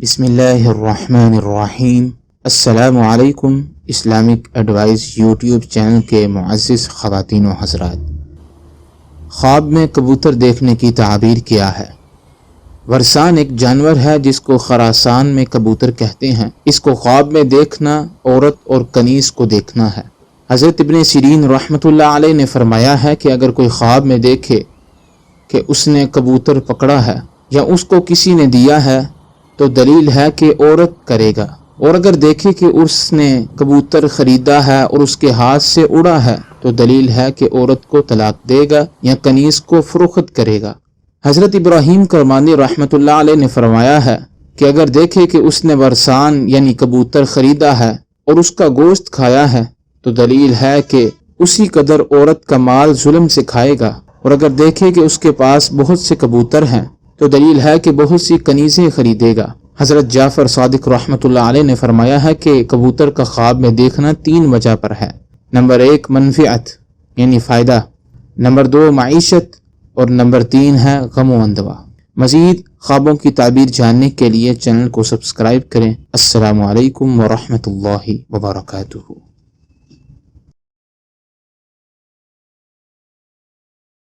بسم اللہ الرحمن الرحیم۔ السلام علیکم۔ اسلامک ایڈوائز یوٹیوب چینل کے معزز خواتین و حضرات، خواب میں کبوتر دیکھنے کی تعبیر کیا ہے؟ ورسان ایک جانور ہے جس کو خراسان میں کبوتر کہتے ہیں۔ اس کو خواب میں دیکھنا عورت اور کنیز کو دیکھنا ہے۔ حضرت ابن سیرین رحمۃ اللہ علیہ نے فرمایا ہے کہ اگر کوئی خواب میں دیکھے کہ اس نے کبوتر پکڑا ہے یا اس کو کسی نے دیا ہے تو دلیل ہے کہ عورت کرے گا، اور اگر دیکھے کہ اس نے کبوتر خریدا ہے اور اس کے ہاتھ سے اڑا ہے تو دلیل ہے کہ عورت کو طلاق دے گا یا کنیز کو فروخت کرے گا۔ حضرت ابراہیم کرمانی رحمۃ اللہ علیہ نے فرمایا ہے کہ اگر دیکھے کہ اس نے ورسان یعنی کبوتر خریدا ہے اور اس کا گوشت کھایا ہے تو دلیل ہے کہ اسی قدر عورت کا مال ظلم سے کھائے گا، اور اگر دیکھے کہ اس کے پاس بہت سے کبوتر ہیں تو دلیل ہے کہ بہت سی کنیزیں خریدے گا۔ حضرت جعفر صادق رحمۃ اللہ علیہ نے فرمایا ہے کہ کبوتر کا خواب میں دیکھنا 3 وجہ پر ہے۔ نمبر 1 منفعت یعنی فائدہ، نمبر 2 معیشت، اور نمبر 3 ہے غم و اندوہ۔ مزید خوابوں کی تعبیر جاننے کے لیے چینل کو سبسکرائب کریں۔ السلام علیکم ورحمۃ اللہ وبرکاتہ۔